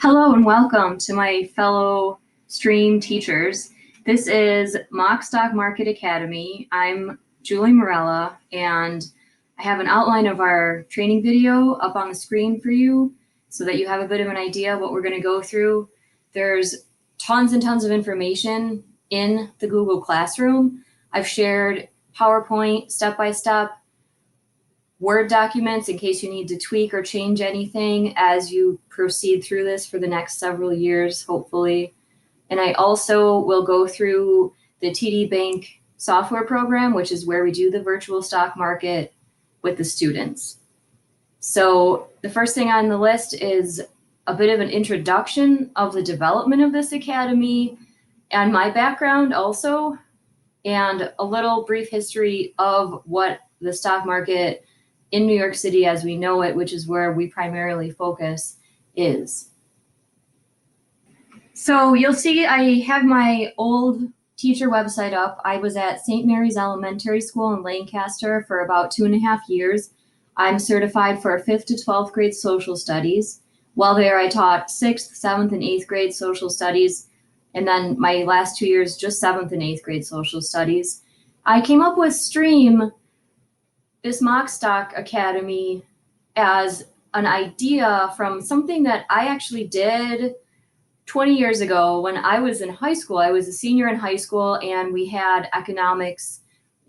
Hello and welcome to my fellow stream teachers. This is Mock Stock Market Academy. I'm Julie Morella, and I have an outline of our training video up on the screen for you so that you have a bit of an idea what we're going to go through. There's tons and tons of information in the Google Classroom. I've shared PowerPoint step-by-step, Word documents in case you need to tweak or change anything as you proceed through this for the next several years, hopefully. And I also will go through the TD Bank software program, which is where we do the virtual stock market with the students. So the first thing on the list is a bit of an introduction of the development of this academy and my background also, and a little brief history of what the stock market in New York City as we know it, which is where we primarily focus, is. So you'll see I have my old teacher website up. I was at St. Mary's Elementary School in Lancaster for about 2.5 years. I'm certified for 5th to 12th grade social studies. While there, I taught 6th, 7th, and 8th grade social studies, and then my last 2 years, just 7th and 8th grade social studies. I came up with Stream, this Mock Stock Academy, as an idea from something that I actually did 20 years ago when I was in high school. I was a senior in high school, and we had economics,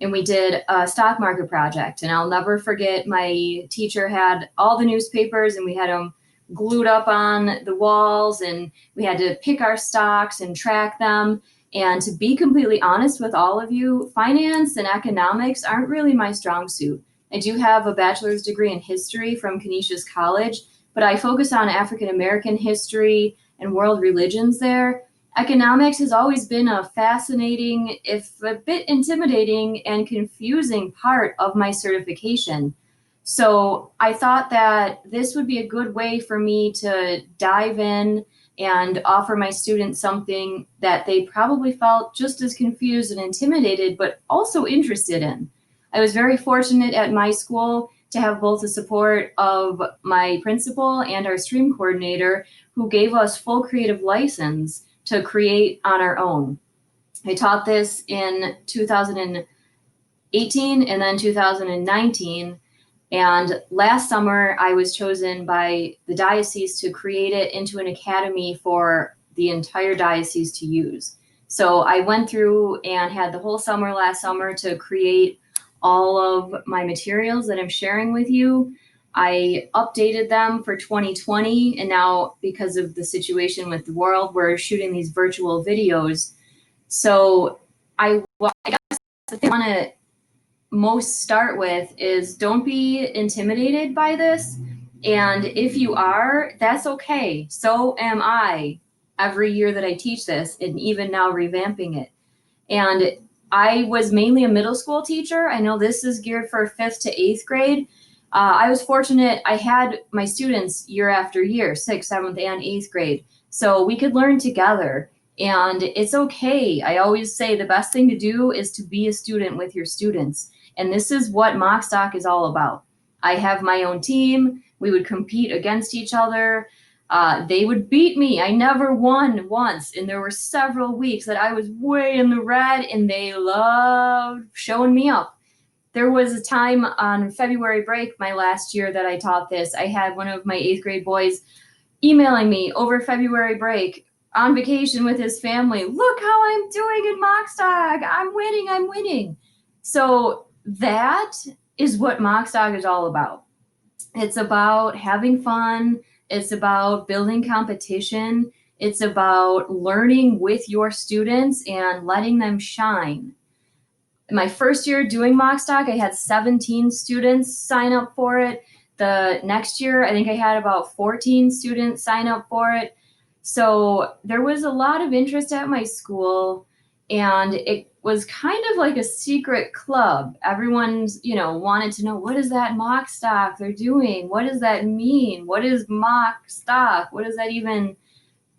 and we did a stock market project. And I'll never forget, my teacher had all the newspapers, and we had them glued up on the walls, and we had to pick our stocks and track them. And to be completely honest with all of you, finance and economics aren't really my strong suit. I do have a bachelor's degree in history from Canisius College, but I focus on African American history and world religions there. Economics has always been a fascinating, if a bit intimidating and confusing part of my certification. So I thought that this would be a good way for me to dive in and offer my students something that they probably felt just as confused and intimidated, but also interested in. I was very fortunate at my school to have both the support of my principal and our stream coordinator, who gave us full creative license to create on our own. I taught this in 2018 and then 2019. And last summer, I was chosen by the diocese to create it into an academy for the entire diocese to use. So I went through and had the whole summer last summer to create all of my materials that I'm sharing with you. I updated them for 2020, and now because of the situation with the world, we're shooting these virtual videos. So I guess the thing I want to most start with is, don't be intimidated by this. And if you are, that's okay. So am I every year that I teach this, and even now revamping it. And I was mainly a middle school teacher. I know this is geared for 5th to 8th grade. I was fortunate, I had my students year after year, 6th, 7th, and 8th grade. So we could learn together, and it's okay. I always say the best thing to do is to be a student with your students. And this is what Mock Stock is all about. I have my own team. We would compete against each other. They would beat me. I never won once. And there were several weeks that I was way in the red, and they loved showing me up. There was a time on February break, my last year that I taught this, I had one of my 8th grade boys emailing me over February break on vacation with his family. Look how I'm doing in Mock Stock. I'm winning, I'm winning. So that is what Mock Stock is all about. It's about having fun. It's about building competition. It's about learning with your students and letting them shine. In my first year doing Mock Stock, I had 17 students sign up for it. The next year, I think I had about 14 students sign up for it. So there was a lot of interest at my school, and it was kind of like a secret club. Everyone's, wanted to know, what is that Mock Stock they're doing? What does that mean? What is Mock Stock? What does that even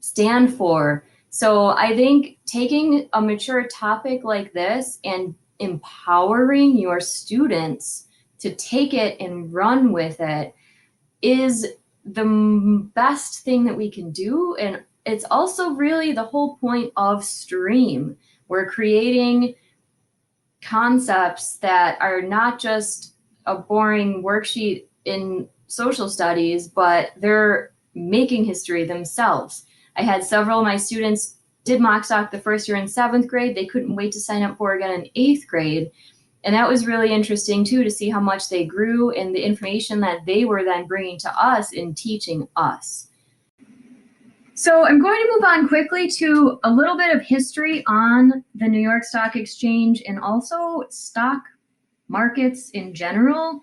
stand for? So I think taking a mature topic like this and empowering your students to take it and run with it is best thing that we can do. And it's also really the whole point of STREAM. We're creating concepts that are not just a boring worksheet in social studies, but they're making history themselves. I had several of my students did mock stock the first year in 7th grade. They couldn't wait to sign up for it again in 8th grade. And that was really interesting too, to see how much they grew and the information that they were then bringing to us in teaching us. So I'm going to move on quickly to a little bit of history on the New York Stock Exchange and also stock markets in general.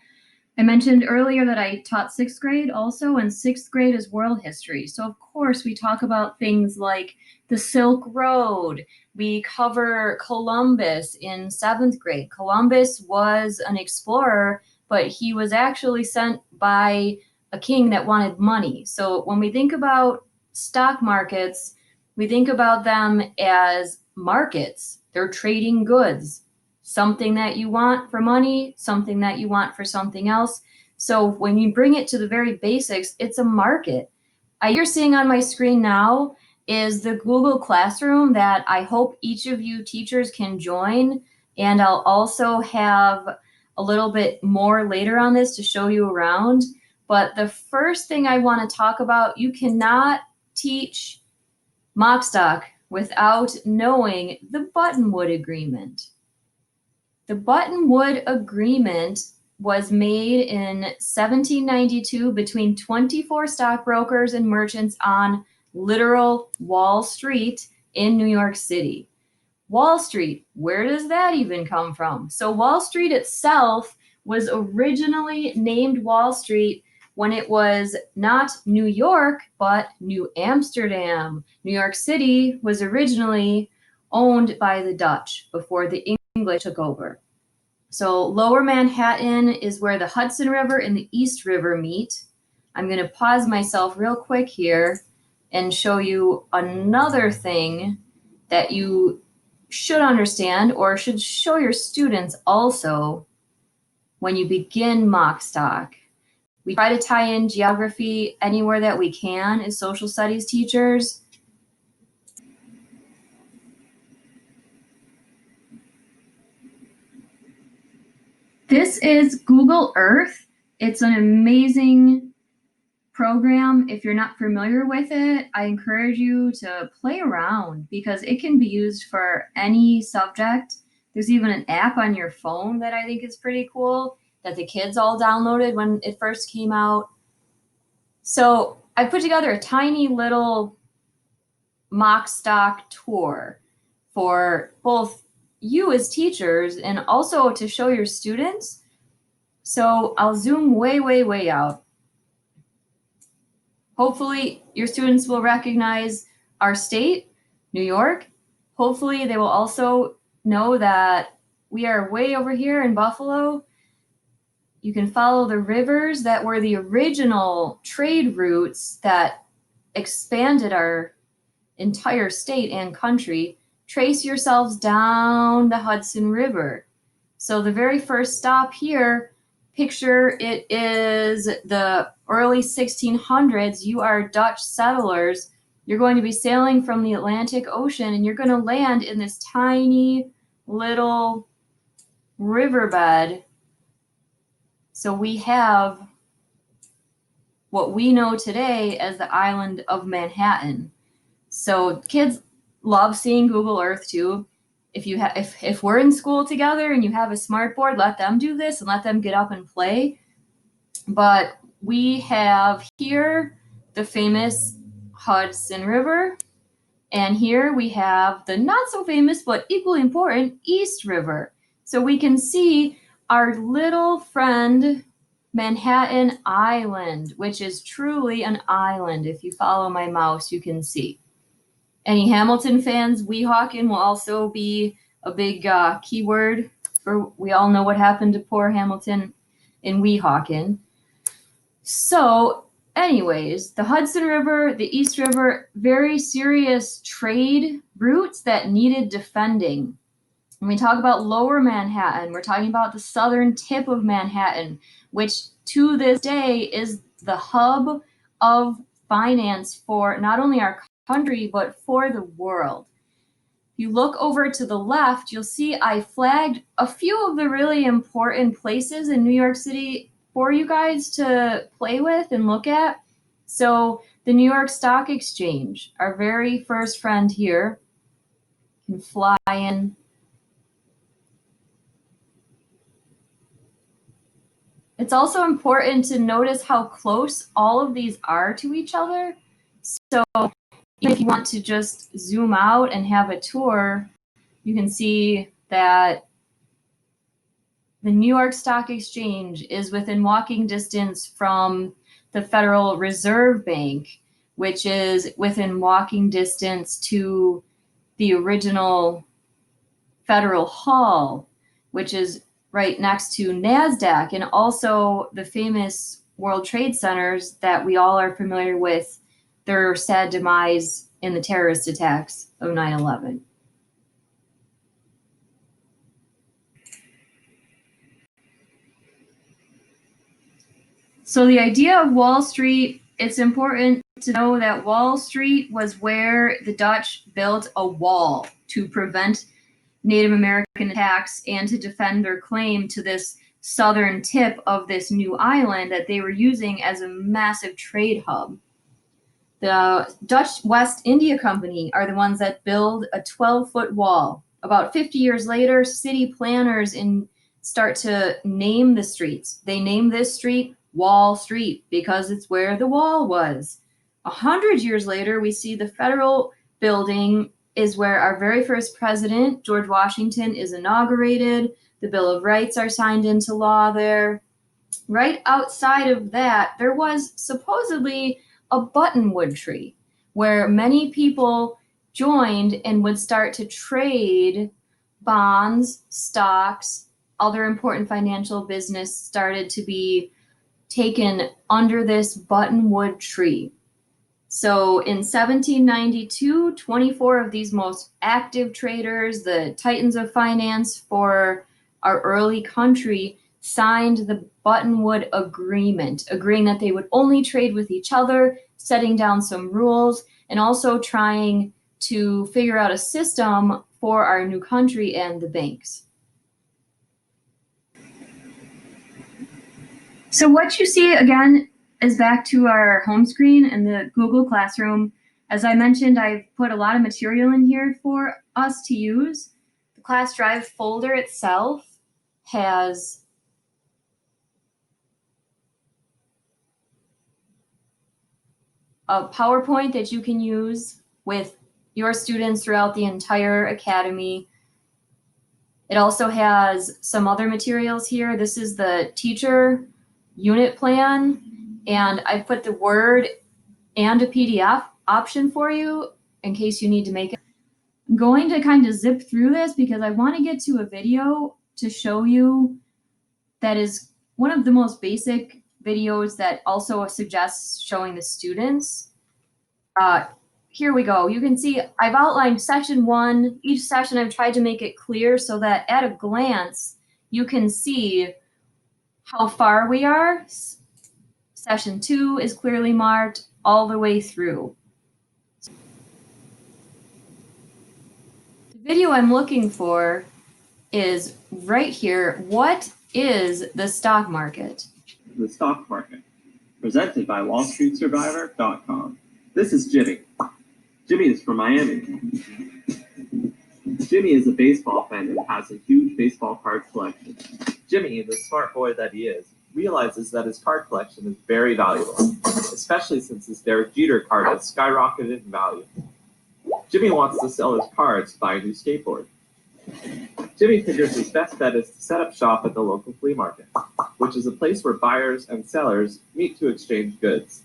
I mentioned earlier that I taught 6th grade also, and 6th grade is world history. So of course we talk about things like the Silk Road. We cover Columbus in 7th grade. Columbus was an explorer, but he was actually sent by a king that wanted money. So when we think about stock markets, we think about them as markets. They're trading goods, something that you want for money, something that you want for something else. So when you bring it to the very basics, it's a market. You're seeing on my screen now is the Google Classroom that I hope each of you teachers can join. And I'll also have a little bit more later on this to show you around. But the first thing I want to talk about, you cannot teach mock stock without knowing the Buttonwood Agreement. The Buttonwood Agreement was made in 1792 between 24 stockbrokers and merchants on literal Wall Street in New York City. Wall Street, where does that even come from? So Wall Street itself was originally named Wall Street when it was not New York, but New Amsterdam. New York City was originally owned by the Dutch before the English took over. So Lower Manhattan is where the Hudson River and the East River meet. I'm going to pause myself real quick here and show you another thing that you should understand or should show your students also when you begin mock stock. We try to tie in geography anywhere that we can as social studies teachers. This is Google Earth. It's an amazing program. If you're not familiar with it, I encourage you to play around because it can be used for any subject. There's even an app on your phone that I think is pretty cool that the kids all downloaded when it first came out. So I put together a tiny little mock stock tour for both you as teachers and also to show your students. So I'll zoom way, way, way out. Hopefully your students will recognize our state, New York. Hopefully they will also know that we are way over here in Buffalo. You can follow the rivers that were the original trade routes that expanded our entire state and country. Trace yourselves down the Hudson River. So the very first stop here, picture it is the early 1600s. You are Dutch settlers. You're going to be sailing from the Atlantic Ocean and you're going to land in this tiny little riverbed. So we have what we know today as the island of Manhattan. So kids love seeing Google Earth too. If we're in school together and you have a smart board, let them do this and let them get up and play. But we have here the famous Hudson River, and here we have the not so famous but equally important East River. So we can see our little friend Manhattan Island, which is truly an island. If you follow my mouse, you can see. Any Hamilton fans, Weehawken will also be a big keyword for, we all know what happened to poor Hamilton in Weehawken. So anyways, the Hudson River, the East River, very serious trade routes that needed defending. When we talk about Lower Manhattan, we're talking about the southern tip of Manhattan, which to this day is the hub of finance for not only our country, but for the world. If you look over to the left, you'll see I flagged a few of the really important places in New York City for you guys to play with and look at. So the New York Stock Exchange, our very first friend here, you can fly in. It's also important to notice how close all of these are to each other. So if you want to just zoom out and have a tour, you can see that the New York Stock Exchange is within walking distance from the Federal Reserve Bank, which is within walking distance to the original Federal Hall, which is right next to NASDAQ, and also the famous World Trade Centers that we all are familiar with, their sad demise in the terrorist attacks of 9/11. So the idea of Wall Street, it's important to know that Wall Street was where the Dutch built a wall to prevent Native American attacks and to defend their claim to this southern tip of this new island that they were using as a massive trade hub. The Dutch West India Company are the ones that build a 12-foot wall. About 50 years later, city planners start to name the streets. They name this street Wall Street because it's where the wall was. 100 years later, we see the federal building is where our very first president, George Washington, is inaugurated. The Bill of Rights are signed into law there. Right outside of that, there was supposedly a buttonwood tree where many people joined and would start to trade bonds, stocks, other important financial business started to be taken under this buttonwood tree. So in 1792, 24 of these most active traders, the titans of finance for our early country, signed the Buttonwood Agreement, agreeing that they would only trade with each other, setting down some rules, and also trying to figure out a system for our new country and the banks. So what you see again is back to our home screen in the Google Classroom. As I mentioned, I've put a lot of material in here for us to use. The class drive folder itself has a PowerPoint that you can use with your students throughout the entire academy. It also has some other materials here. This is the teacher unit plan, and I've put the Word and a PDF option for you in case you need to make it. I'm going to kind of zip through this because I want to get to a video to show you that is one of the most basic videos that also suggests showing the students. Here we go. You can see I've outlined session 1. Each session I've tried to make it clear so that at a glance you can see how far we are. Session 2 is clearly marked all the way through. The video I'm looking for is right here. What is the stock market? The stock market, presented by WallStreetSurvivor.com. This is Jimmy. Jimmy is from Miami. Jimmy is a baseball fan and has a huge baseball card collection. Jimmy, the smart boy that he is, realizes that his card collection is very valuable, especially since his Derek Jeter card has skyrocketed in value. Jimmy wants to sell his cards to buy a new skateboard. Jimmy figures his best bet is to set up shop at the local flea market, which is a place where buyers and sellers meet to exchange goods.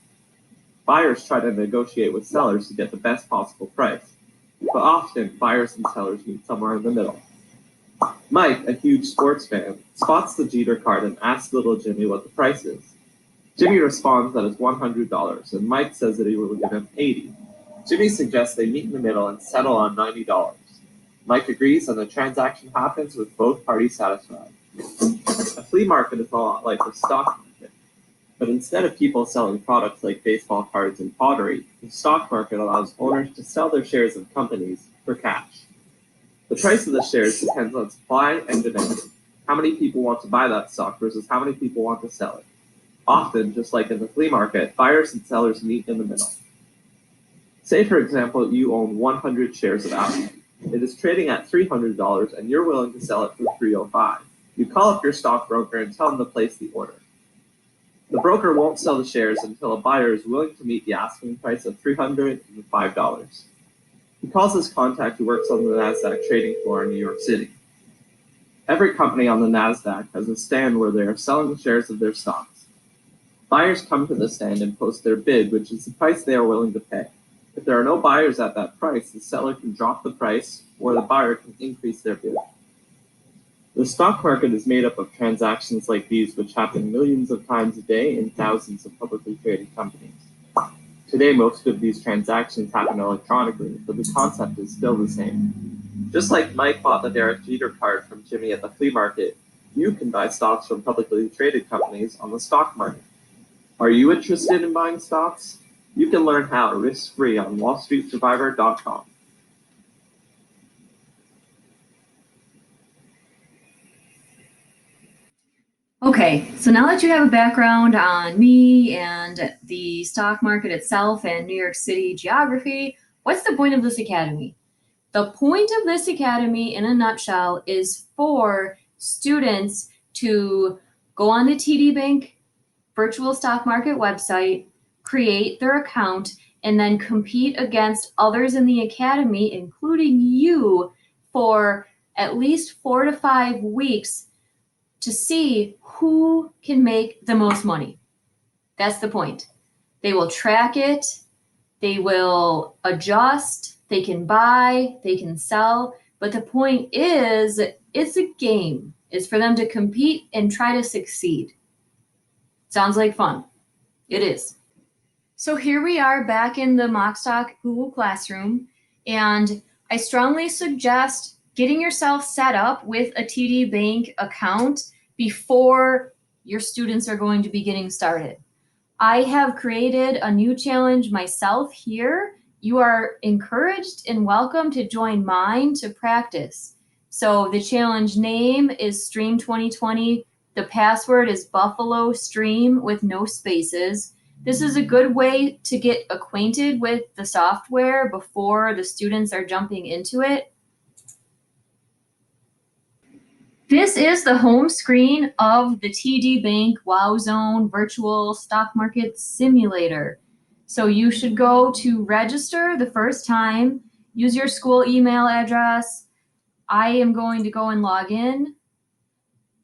Buyers try to negotiate with sellers to get the best possible price, but often buyers and sellers meet somewhere in the middle. Mike, a huge sports fan, spots the Jeter card and asks little Jimmy what the price is. Jimmy responds that it's $100, and Mike says that he will give him $80. Jimmy suggests they meet in the middle and settle on $90. Mike agrees, and the transaction happens with both parties satisfied. A flea market is a lot like the stock market. But instead of people selling products like baseball cards and pottery, the stock market allows owners to sell their shares of companies for cash. The price of the shares depends on supply and demand. How many people want to buy that stock versus how many people want to sell it. Often, just like in the flea market, buyers and sellers meet in the middle. Say, for example, you own 100 shares of Apple. It is trading at $300 and you're willing to sell it for $305. You call up your stockbroker and tell them to place the order. The broker won't sell the shares until a buyer is willing to meet the asking price of $305. He calls his contact who works on the NASDAQ trading floor in New York City. Every company on the NASDAQ has a stand where they are selling shares of their stocks. Buyers come to the stand and post their bid, which is the price they are willing to pay. If there are no buyers at that price, the seller can drop the price or the buyer can increase their bid. The stock market is made up of transactions like these, which happen millions of times a day in thousands of publicly traded companies. Today, most of these transactions happen electronically, but the concept is still the same. Just like Mike bought the Derek Jeter card from Jimmy at the flea market, you can buy stocks from publicly traded companies on the stock market. Are you interested in buying stocks? You can learn how risk-free on wallstreetsurvivor.com. Okay, so now that you have a background on me and the stock market itself and New York City geography, what's the point of this academy? The point of this academy, in a nutshell, is for students to go on the TD Bank virtual stock market website, create their account, and then compete against others in the academy, including you, for at least 4 to 5 weeks to see who can make the most money. That's the point. They will track it, they will adjust, they can buy, they can sell, but the point is it's a game. It's for them to compete and try to succeed. Sounds like fun. It is. So here we are back in the Mockstock Google Classroom, and I strongly suggest getting yourself set up with a TD Bank account before your students are going to be getting started. I have created a new challenge myself here. You are encouraged and welcome to join mine to practice. So the challenge name is Stream 2020. The password is Buffalo Stream with no spaces. This is a good way to get acquainted with the software before the students are jumping into it. This is the home screen of the TD Bank WowZone Virtual Stock Market Simulator. So you should go to register the first time, use your school email address. I am going to go and log in.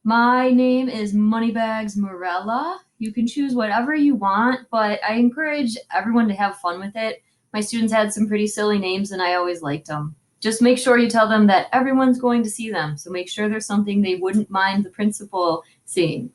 My name is Moneybags Morella. You can choose whatever you want, but I encourage everyone to have fun with it. My students had some pretty silly names and I always liked them. Just make sure you tell them that everyone's going to see them. So make sure there's something they wouldn't mind the principal seeing.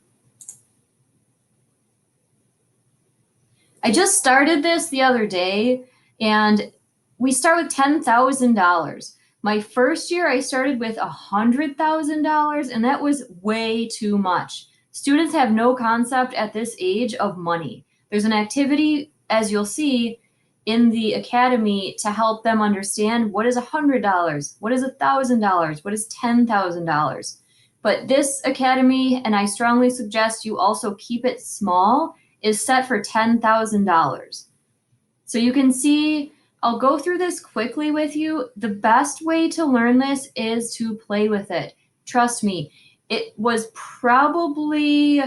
I just started this the other day and we start with $10,000. My first year I started with $100,000 and that was way too much. Students have no concept at this age of money. There's an activity, as you'll see, in the academy to help them understand what is $100, what is $1,000, what is $10,000. But this academy, and I strongly suggest you also keep it small, is set for $10,000. So you can see, I'll go through this quickly with you. The best way to learn this is to play with it. Trust me, it was probably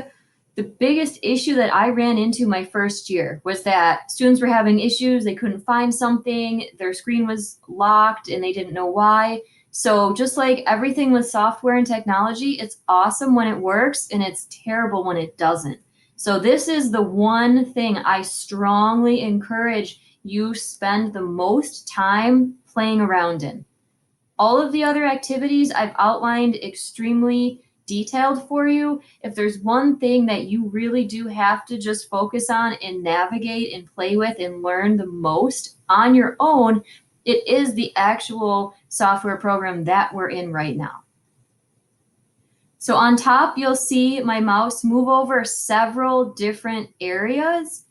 the biggest issue that I ran into my first year was that students were having issues. They couldn't find something. Their screen was locked and they didn't know why. So just like everything with software and technology, it's awesome when it works and it's terrible when it doesn't. So this is the one thing I strongly encourage you spend the most time playing around in. All of the other activities I've outlined extremely detailed for you. If there's one thing that you really do have to just focus on and navigate and play with and learn the most on your own, it is the actual software program that we're in right now. So on top, you'll see my mouse move over several different areas.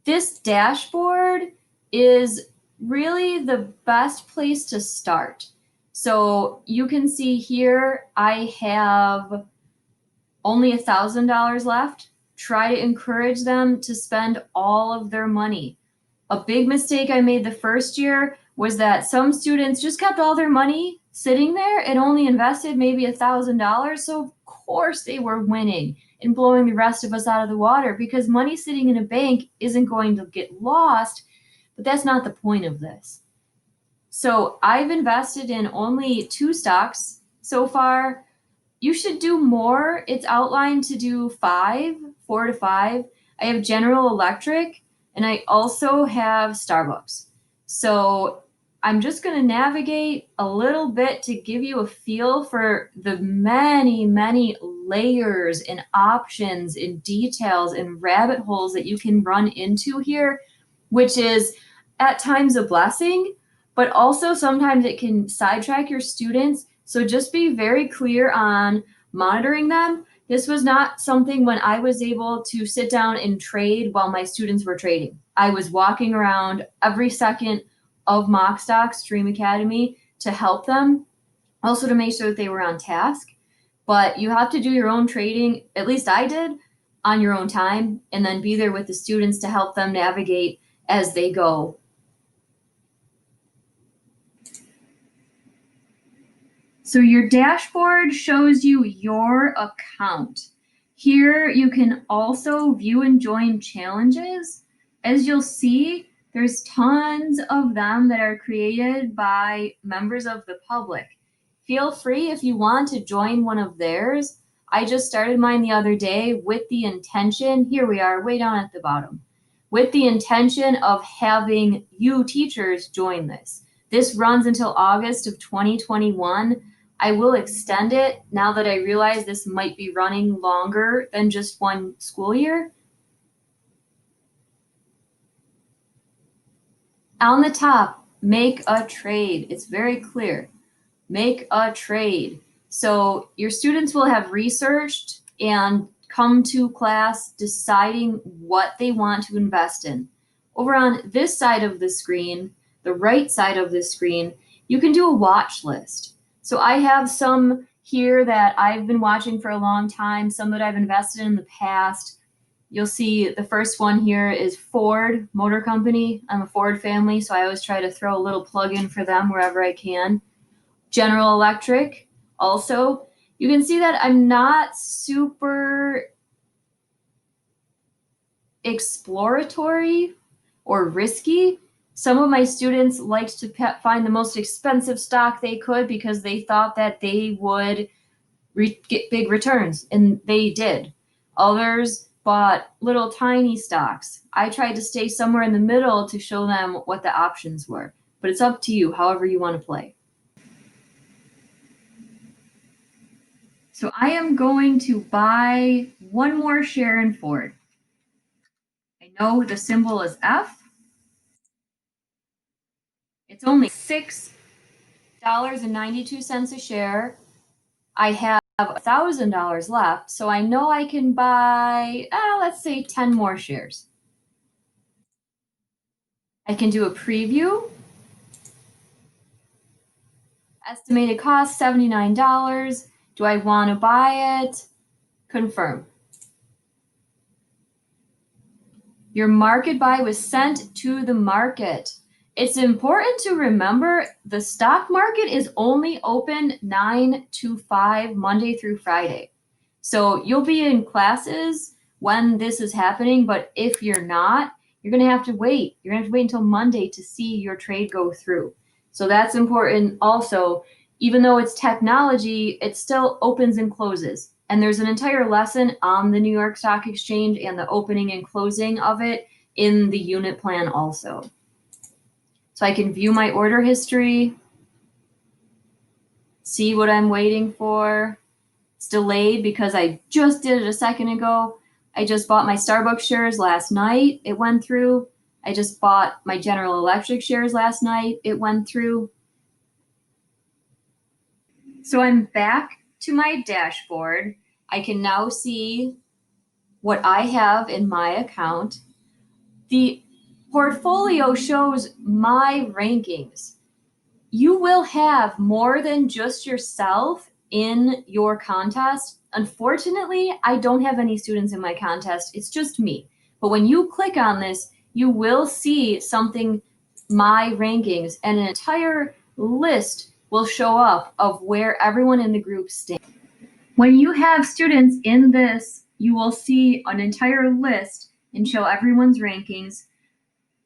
This dashboard is really the best place to start. So you can see here, I have only $1,000 left. Try to encourage them to spend all of their money. A big mistake I made the first year was that some students just kept all their money sitting there and only invested maybe $1,000. So of course they were winning and blowing the rest of us out of the water, because money sitting in a bank isn't going to get lost, but that's not the point of this. So I've invested in only 2 stocks so far. You should do more. It's outlined to do 4 to 5. I have General Electric, and I also have Starbucks. So I'm just going to navigate a little bit to give you a feel for the many, many layers and options and details and rabbit holes that you can run into here, which is at times a blessing, but also sometimes it can sidetrack your students. So just be very clear on monitoring them. This was not something when I was able to sit down and trade while my students were trading. I was walking around every second of Mock Stocks Dream Academy to help them, also to make sure that they were on task. But you have to do your own trading, at least I did, on your own time, and then be there with the students to help them navigate as they go. So your dashboard shows you your account. Here you can also view and join challenges. As you'll see, there's tons of them that are created by members of the public. Feel free if you want to join one of theirs. I just started mine the other day with the intention, here we are way down at the bottom, with the intention of having you teachers join this. This runs until August of 2021. I will extend it now that I realize this might be running longer than just one school year. On the top, make a trade. It's very clear. Make a trade. So your students will have researched and come to class deciding what they want to invest in. Over on this side of the screen, the right side of the screen, you can do a watch list. So I have some here that I've been watching for a long time, some that I've invested in the past. You'll see the first one here is Ford Motor Company. I'm a Ford family, so I always try to throw a little plug in for them wherever I can. General Electric also. You can see that I'm not super exploratory or risky. Some of my students liked to find the most expensive stock they could because they thought that they would get big returns, and they did. Others bought little tiny stocks. I tried to stay somewhere in the middle to show them what the options were, but it's up to you, however you want to play. So I am going to buy one more share in Ford. I know the symbol is F. It's only $6.92 a share. I have $1,000 left, so I know I can buy, let's say 10 more shares. I can do a preview. Estimated cost, $79. Do I want to buy it? Confirm. Your market buy was sent to the market. It's important to remember the stock market is only open 9 to 5 Monday through Friday. So you'll be in classes when this is happening, but if you're not, you're going to have to wait. You're going to have to wait until Monday to see your trade go through. So that's important also. Even though it's technology, it still opens and closes. And there's an entire lesson on the New York Stock Exchange and the opening and closing of it in the unit plan also. So I can view my order history, see what I'm waiting for. It's delayed because I just did it a second ago. I just bought my Starbucks shares last night. It went through. I just bought my General Electric shares last night. It went through. So I'm back to my dashboard, I can now see what I have in my account. The portfolio shows my rankings. You will have more than just yourself in your contest. Unfortunately, I don't have any students in my contest. It's just me. But when you click on this, you will see something, my rankings, and an entire list will show up of where everyone in the group stands. When you have students in this, you will see an entire list and show everyone's rankings.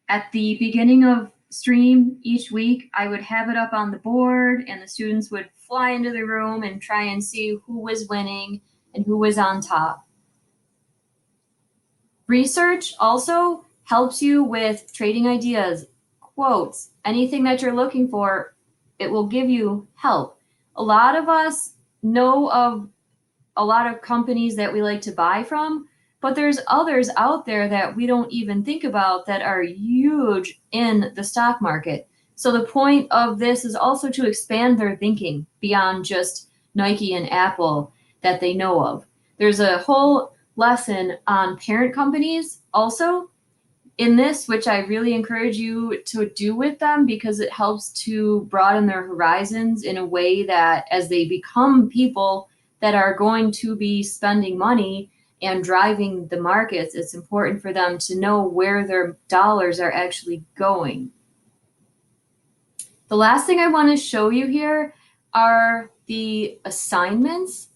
At the beginning of stream each week, I would have it up on the board and the students would fly into the room and try and see who was winning and who was on top. Research also helps you with trading ideas, quotes, anything that you're looking for. It will give you help. A lot of us know of a lot of companies that we like to buy from, but there's others out there that we don't even think about that are huge in the stock market. So the point of this is also to expand their thinking beyond just Nike and Apple that they know of. There's a whole lesson on parent companies also in this, which I really encourage you to do with them because it helps to broaden their horizons in a way that as they become people that are going to be spending money and driving the markets, it's important for them to know where their dollars are actually going. The last thing I want to show you here are the assignments.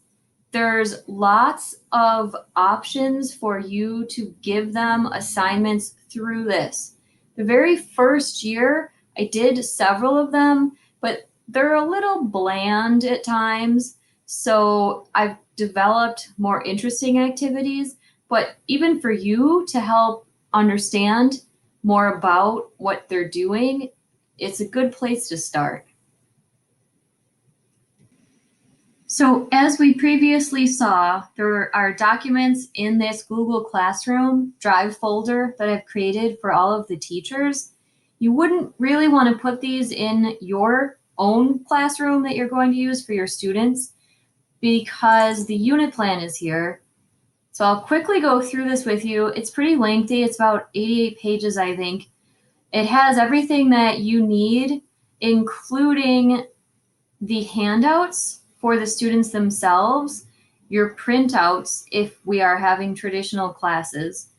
There's lots of options for you to give them assignments through this. The very first year, I did several of them, but they're a little bland at times. So I've developed more interesting activities, but even for you to help understand more about what they're doing, it's a good place to start. So as we previously saw, there are documents in this Google Classroom Drive folder that I've created for all of the teachers. You wouldn't really want to put these in your own classroom that you're going to use for your students because the unit plan is here. So I'll quickly go through this with you. It's pretty lengthy. It's about 88 pages, I think. It has everything that you need, including the handouts for the students themselves, your printouts if we are having traditional classes.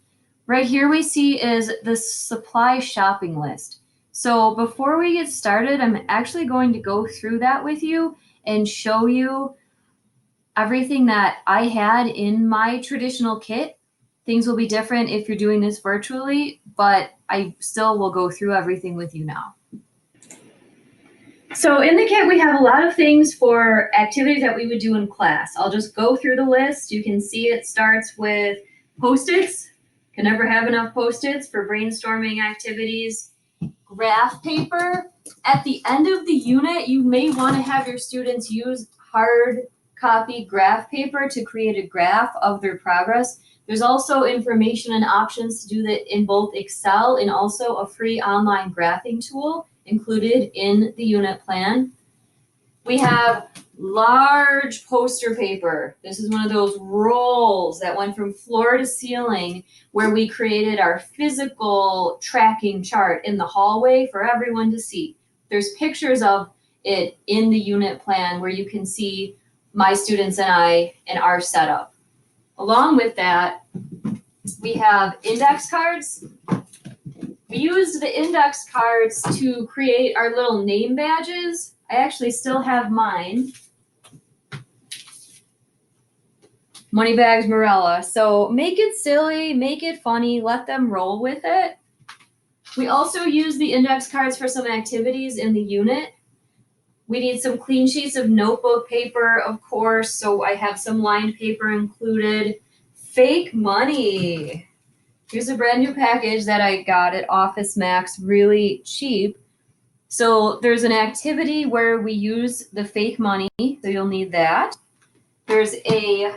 Right here we see is the supply shopping list. So before we get started, I'm actually going to go through that with you and show you everything that I had in my traditional kit. Things will be different if you're doing this virtually, but I still will go through everything with you now. So in the kit, we have a lot of things for activities that we would do in class. I'll just go through the list. You can see it starts with Post-its. Can never have enough Post-its for brainstorming activities. Graph paper. At the end of the unit, you may want to have your students use hard copy graph paper to create a graph of their progress. There's also information and options to do that in both Excel and also a free online graphing tool included in the unit plan. We have large poster paper. This is one of those rolls that went from floor to ceiling where we created our physical tracking chart in the hallway for everyone to see. There's pictures of it in the unit plan where you can see my students and I and our setup. Along with that, we have index cards. We used the index cards to create our little name badges. I actually still have mine. Moneybags Morella. So make it silly, make it funny, let them roll with it. We also use the index cards for some activities in the unit. We need some clean sheets of notebook paper, of course, so I have some lined paper included. Fake money. Here's a brand new package that I got at Office Max, really cheap. So there's an activity where we use the fake money, so you'll need that. There's a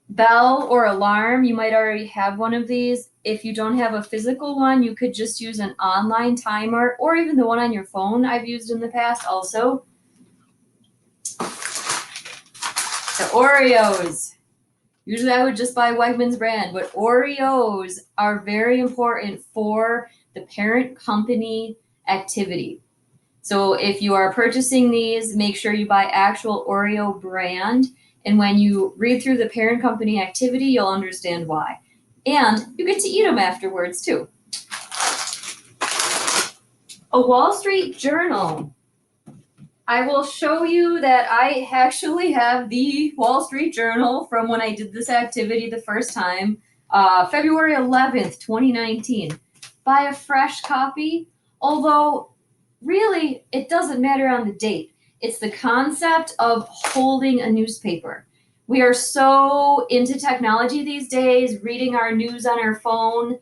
bell or alarm. You might already have one of these. If you don't have a physical one, you could just use an online timer or even the one on your phone I've used in the past also. The Oreos. Usually I would just buy Wegmans brand, but Oreos are very important for the parent company activity. So if you are purchasing these, make sure you buy actual Oreo brand. And when you read through the parent company activity, you'll understand why. And you get to eat them afterwards too. A Wall Street Journal. I will show you that I actually have the Wall Street Journal from when I did this activity the first time, February 11th, 2019. Buy a fresh copy, although really it doesn't matter on the date. It's the concept of holding a newspaper. We are so into technology these days, reading our news on our phone,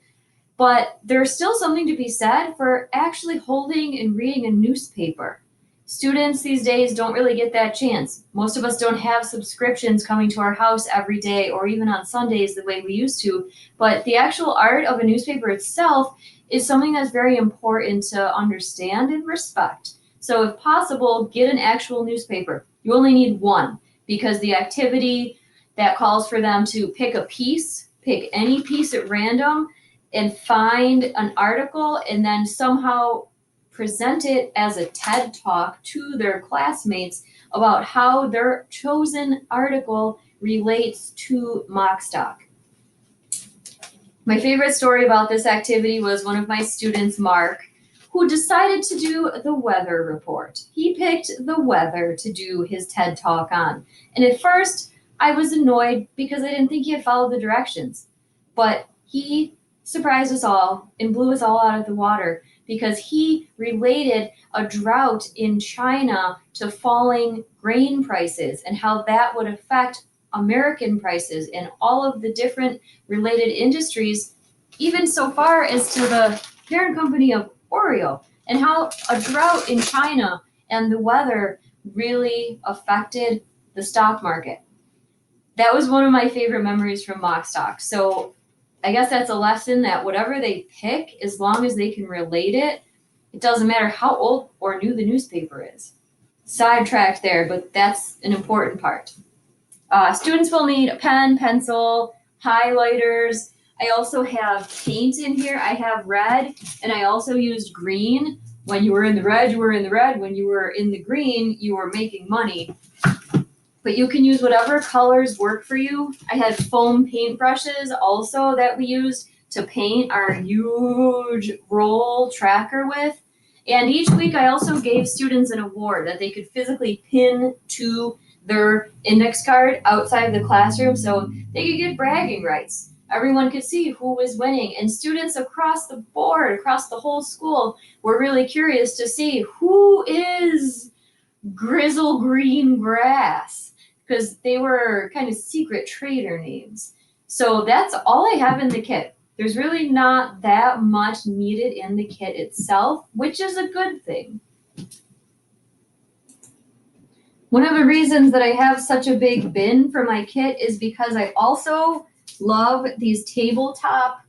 but there's still something to be said for actually holding and reading a newspaper. Students these days don't really get that chance. Most of us don't have subscriptions coming to our house every day or even on Sundays the way we used to. But the actual art of a newspaper itself is something that's very important to understand and respect. So if possible, get an actual newspaper. You only need one because the activity that calls for them to pick a piece, pick any piece at random and find an article and then somehow present it as a TED Talk to their classmates about how their chosen article relates to Mockstock. My favorite story about this activity was one of my students, Mark, who decided to do the weather report. He picked the weather to do his TED Talk on. And at first, I was annoyed because I didn't think he had followed the directions. But he surprised us all and blew us all out of the water because he related a drought in China to falling grain prices and how that would affect American prices and all of the different related industries, even so far as to the parent company of Oreo, and how a drought in China and the weather really affected the stock market. That was one of my favorite memories from Mockstock. So I guess that's a lesson that whatever they pick, as long as they can relate it, it doesn't matter how old or new the newspaper is. Sidetracked there, but that's an important part. Students will need a pen, pencil, highlighters. I also have paint in here. I have red, and I also used green. When you were in the red, you were in the red. When you were in the green, you were making money. But you can use whatever colors work for you. I had foam paintbrushes also that we used to paint our huge roll tracker with. And each week I also gave students an award that they could physically pin to their index card outside the classroom so they could get bragging rights. Everyone could see who was winning, and students across the board, across the whole school, were really curious to see who is Grizzle Green Grass, because they were kind of secret trader names. So that's all I have in the kit. There's really not that much needed in the kit itself, which is a good thing. One of the reasons that I have such a big bin for my kit is because I also love these tabletop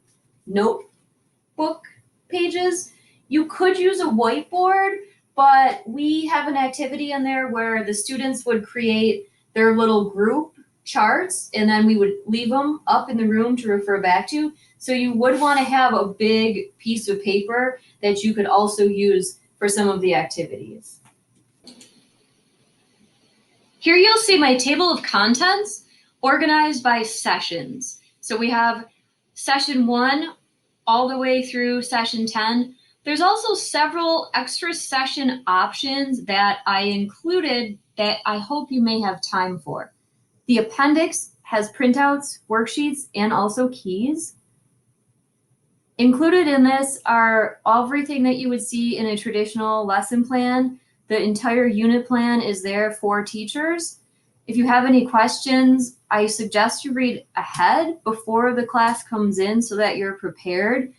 notebook pages. You could use a whiteboard, but we have an activity in there where the students would create their little group charts, and then we would leave them up in the room to refer back to. So you would want to have a big piece of paper that you could also use for some of the activities. Here you'll see my table of contents organized by sessions. So we have session 1 all the way through session 10. There's also several extra session options that I included that I hope you may have time for. The appendix has printouts, worksheets, and also keys. Included in this are everything that you would see in a traditional lesson plan. The entire unit plan is there for teachers. If you have any questions, I suggest you read ahead before the class comes in so that you're prepared.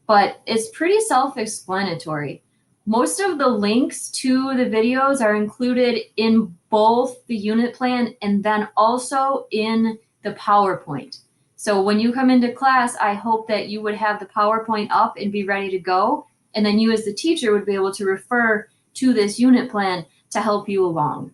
But it's pretty self-explanatory. Most of the links to the videos are included in both the unit plan and then also in the PowerPoint. So when you come into class, I hope that you would have the PowerPoint up and be ready to go. And then you as the teacher would be able to refer to this unit plan to help you along.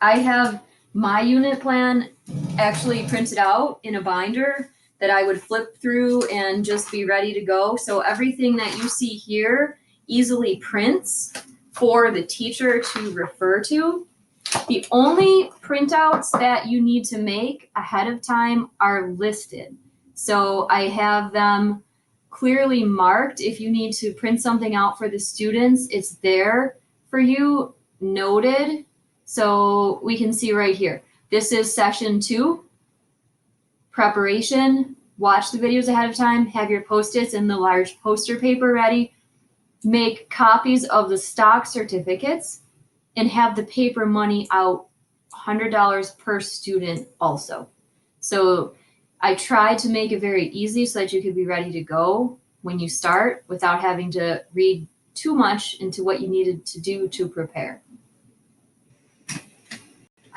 I have my unit plan actually printed out in a binder that I would flip through and just be ready to go. So everything that you see here easily prints for the teacher to refer to. The only printouts that you need to make ahead of time are listed. So I have them clearly marked. If you need to print something out for the students, it's there for you, noted. So we can see right here. This is session 2, preparation. Watch the videos ahead of time, have your Post-its and the large poster paper ready, make copies of the stock certificates, and have the paper money out $100 per student also. So I tried to make it very easy so that you could be ready to go when you start without having to read too much into what you needed to do to prepare.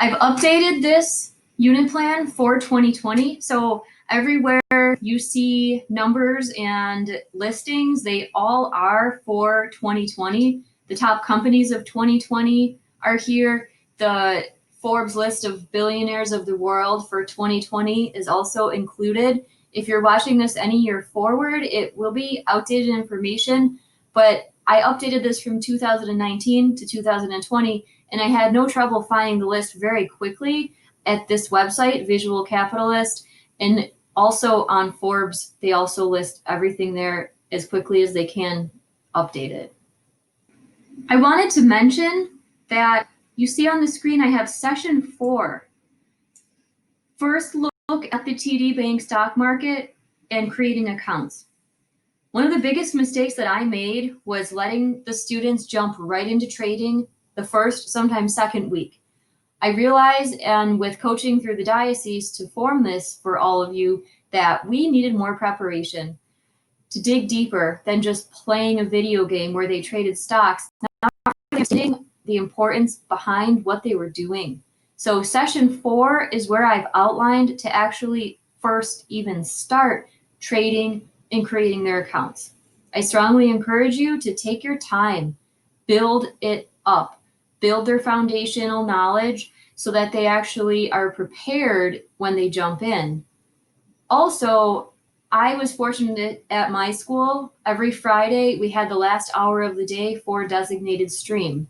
I've updated this unit plan for 2020. So everywhere you see numbers and listings, they all are for 2020. The top companies of 2020 are here. The Forbes list of billionaires of the world for 2020 is also included. If you're watching this any year forward, it will be outdated information, but I updated this from 2019 to 2020, and I had no trouble finding the list very quickly at this website, Visual Capitalist, and also on Forbes. They also list everything there as quickly as they can update it. I wanted to mention that you see on the screen I have session 4. First, look at the TD Bank stock market and creating accounts. One of the biggest mistakes that I made was letting the students jump right into trading the first, sometimes second week. I realized, and with coaching through the diocese to form this for all of you, that we needed more preparation to dig deeper than just playing a video game where they traded stocks, not understanding the importance behind what they were doing. So session 4 is where I've outlined to actually first even start trading and creating their accounts. I strongly encourage you to take your time, build it up, build their foundational knowledge so that they actually are prepared when they jump in. Also, I was fortunate at my school, every Friday we had the last hour of the day for designated stream.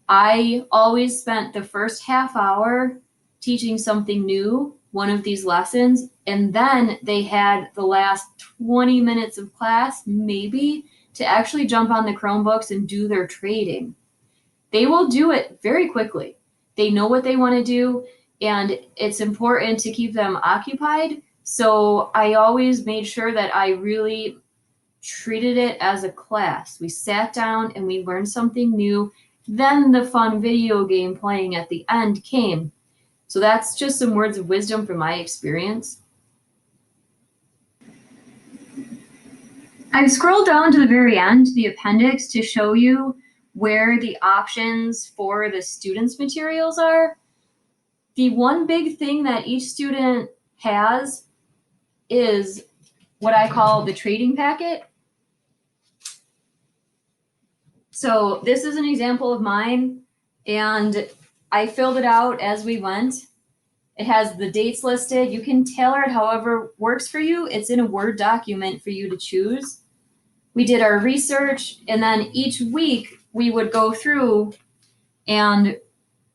I always spent the first half hour teaching something new, one of these lessons, and then they had the last 20 minutes of class, maybe, to actually jump on the Chromebooks and do their trading. They will do it very quickly. They know what they want to do, and it's important to keep them occupied. So I always made sure that I really treated it as a class. We sat down and we learned something new. Then the fun video game playing at the end came. So that's just some words of wisdom from my experience. I've scrolled down to the very end, the appendix, to show you where the options for the students' materials are. The one big thing that each student has is what I call the trading packet. So this is an example of mine, and I filled it out as we went. It has the dates listed. You can tailor it however works for you. It's in a Word document for you to choose. We did our research, and then each week we would go through and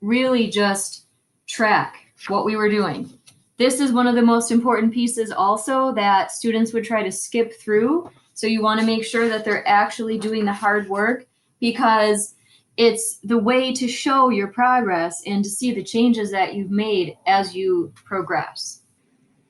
really just track what we were doing. This is one of the most important pieces also that students would try to skip through. So you want to make sure that they're actually doing the hard work, because it's the way to show your progress and to see the changes that you've made as you progress.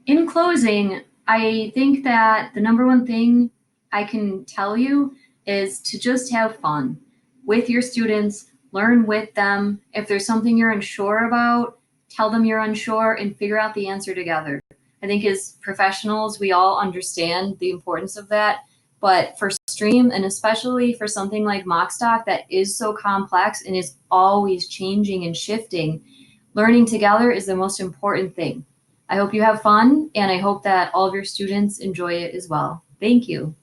In closing, I think that the number one thing I can tell you is to just have fun with your students, learn with them. If there's something you're unsure about, tell them you're unsure and figure out the answer together. I think as professionals, we all understand the importance of that. But for Stream, and especially for something like Mockstock that is so complex and is always changing and shifting, learning together is the most important thing. I hope you have fun, and I hope that all of your students enjoy it as well. Thank you.